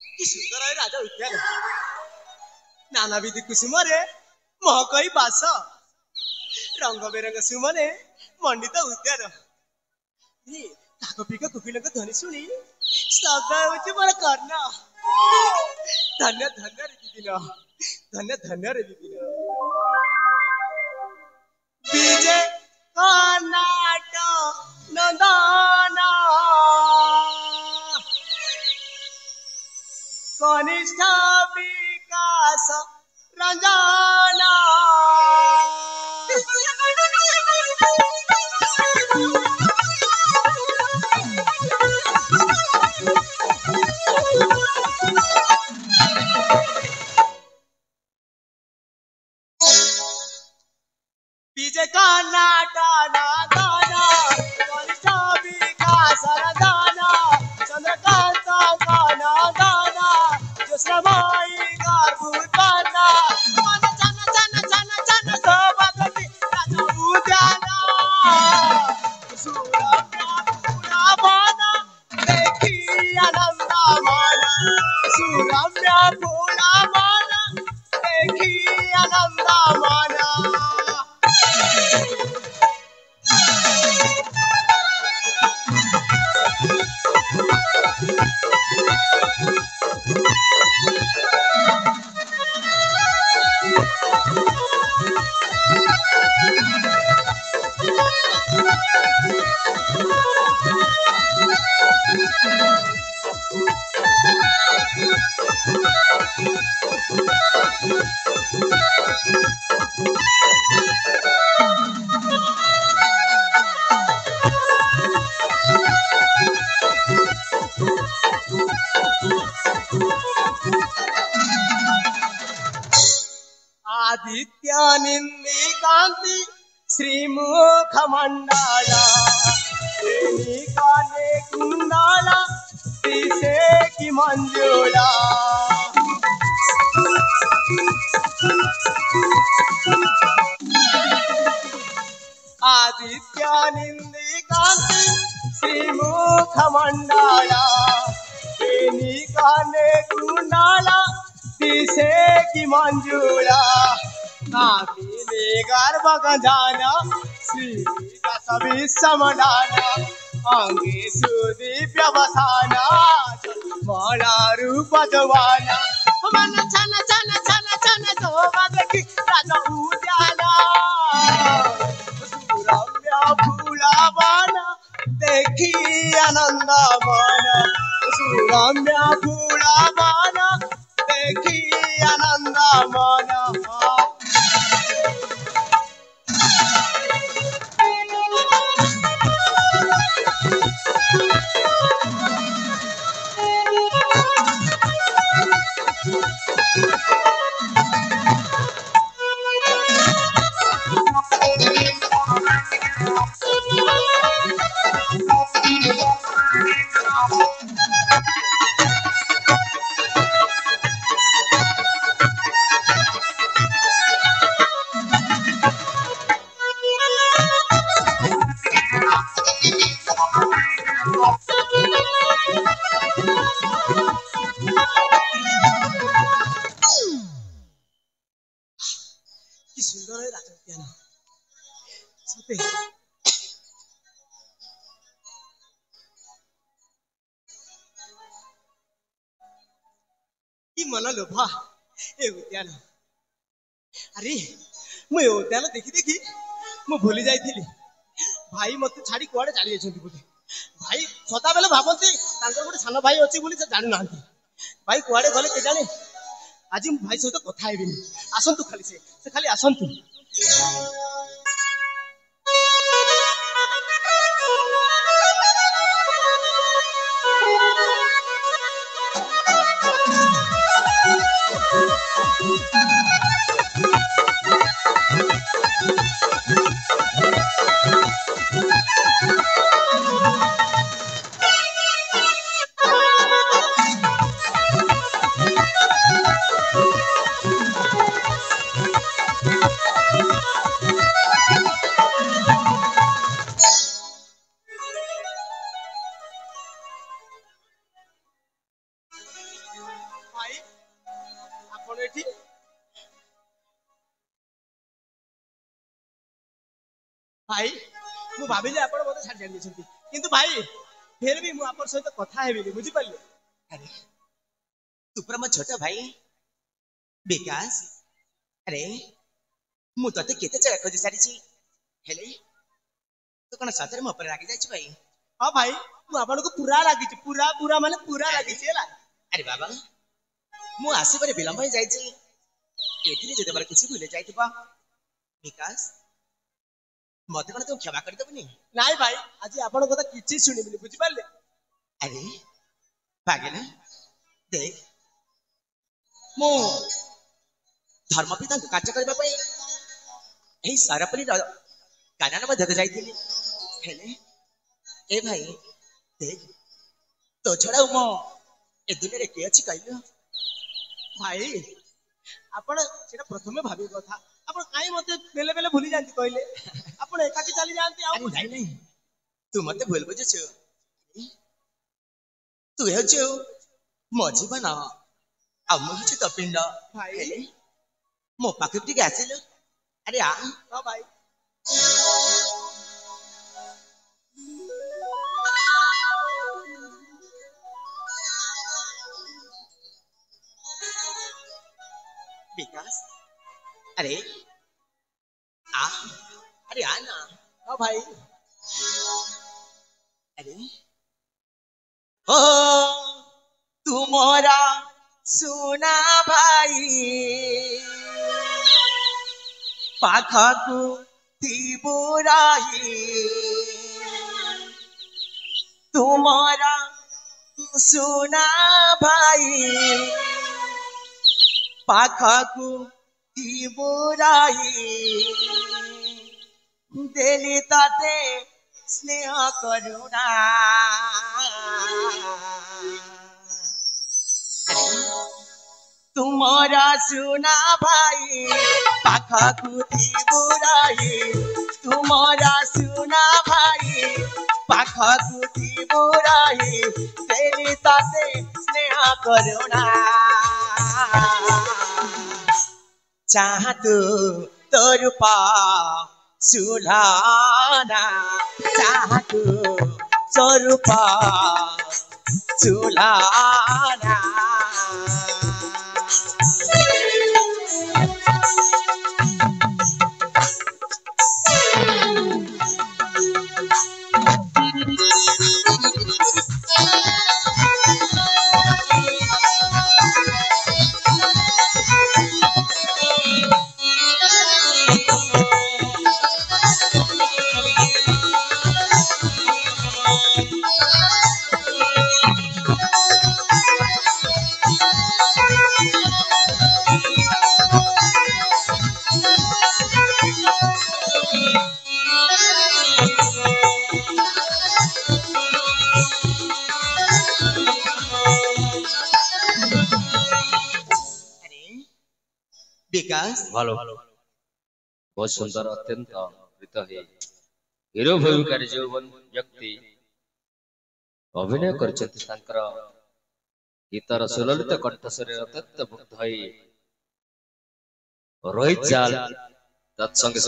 कि सुंदर है राजा उद्यान नानाविध कुसुमरे महकई बास रंग बेरंग सुमने मंडित उद्यान पिका कोकिल ध्वनि शुणी शब्द हो मोर कर्ण धन्य धन्य रे दिन धन्य धन्य रे दिन विजय कर्नाट नंदन कनिष्ठ विकास रंजन विजय कर्नाट नंदन कनिष्ठ विकास रंजन चंद्रकांत नंदन जोश्रमाई गर्भूतन मन चन चन चन चन सौभाग्यवती राजा उद्यान सुरम्य फूलवन देखी आनंद मन सुरम्य फूलवन देखी आनंद मन आदित्य निंदी कांति श्रीमुख मंडल काले कुंडल दिशे की मंजुला आदित्य निंदी कांति श्रीमुख मंडल काले कुंडल दिशे की मंजुला नागिनी गर्भ गंजान श्री सभी समदान अंगे सुदीप्य वसान माला रूप जवाना मन छन छन छन छन शोभा देखी राजा उद्यान सुरम्य फूलवन देखी आनंद मन सुरम्य फूलवन देखी आनंद मन कि सुंदर है राजा उद्यान सते कि मन लोभा ए उद्यान अरे मैं उद्यान देखी देखी ମୁଁ ଭୁଲି ଯାଇଥିଲି ଭାଇ ମତେ ଛାଡି କୁଆଡେ ଚାଲି ଯାଇଛନ୍ତି ବୋଲି। ଭାଇ ସଦାବେଳେ ଭାବନ୍ତି ତାଙ୍କର ଗୋଟେ ସାନ ଭାଇ ଅଛି ବୋଲି ସେ ଜାଣୁନାହାନ୍ତି। ଭାଇ କୁଆଡେ ଗଲେ କେଜାଣି। ଆଜି ମୁଁ ଭାଇ ସହିତ କଥା ହେବିନି। ଆସନ୍ତୁ ଖାଲି ସେ ଖାଲି ଆସନ୍ତୁ। ଭାଇ ଆପଣ ଏଠି? ଭାଇ ମୁଁ ଭାବିଲି ଆପଣ ମତେ ଛାଡି ଯାଇଛନ୍ତି, କିନ୍ତୁ ଭାଇ ଫେର ବି ମୁଁ ଆପଣଙ୍କ ସହିତ କଥା ହେବିନି, ବୁଝିପାରିଲେ? अरे तू पुरा मो छोटा भाई विकास। अरे मु तते केते जगह खोजी सारिची हेले तू कोन सତରେ ମୋ ଉପରେ ରାଗି ଯାଇଛୁ ଭାଇ? ହଁ ଭାଇ ମୁଁ ଆପଣଙ୍କୁ ପୁରା ଲାଗିଛି, ପୁରା ପୁରା ମାନେ ପୁରା ଲାଗିଛି ହେଲା। अरे बाबा मु आसिबारे विलंब होई जाइची। एथिरे जदि बार किछि भूले जाइतिबा विकास मते कोन तू क्षमा कर देबनी? ନାଇଁ ଭାଇ ଆଜି ଆପଣଙ୍କ କଥା କିଛି ଶୁଣିବିନି, ବୁଝିପାରିଲେ? अरे पागल देख मु धर्मपिता कार्य करबा पई एही सारापली कानन मध्यक जाइतिली। हेले ए भाई देख तो छड़ा मो ए दुनिया रे के अछि कहलु? ଭାଇ ଆପଣ ସେଟା ପ୍ରଥମେ ଭାବିବା କଥା। ଆପଣ କାହିଁ ମତେ ବେଲେ ବେଲେ ଭୁଲି ଯାଆନ୍ତି କହିଲେ? ଆପଣ ଏକାକି ଚାଲି ଯାଆନ୍ତି ଆଉ अरे नहीं नहीं तू मते भूल बुझछु। तू हेछु मो जीवन आ मु हेछु तो पिंड। भाई हेले मो पाखे टिके आसिलु। अरे आ ହଁ ଭାଇ विकास अरे आ अरे आ ना। ହଁ ଭାଇ अरे ओ तुम्हारा सुना भाई पाखकु तिबुराही तुम्हारा सुना भाई पाखकु तिबुराही देली ताते स्नेह करुणा। तुम्हारा सुना भाई पाखकु तिबुराही तुम्हारा सुना भाई पाखकु तिबुराही देली ताते स्नेह करुणा। चाह तू तोर पा सुलाना चाह तू स्वरूपा सुलाना। विकास ভালো बहुत सुंदर अत्यंत प्रीत है हिरो भूमिकार जो व्यक्ति अभिनय करछथि तांकर गीतर सुललित कंठस्वर अत्यंत मुग्ध है रोहित जाल तत्संग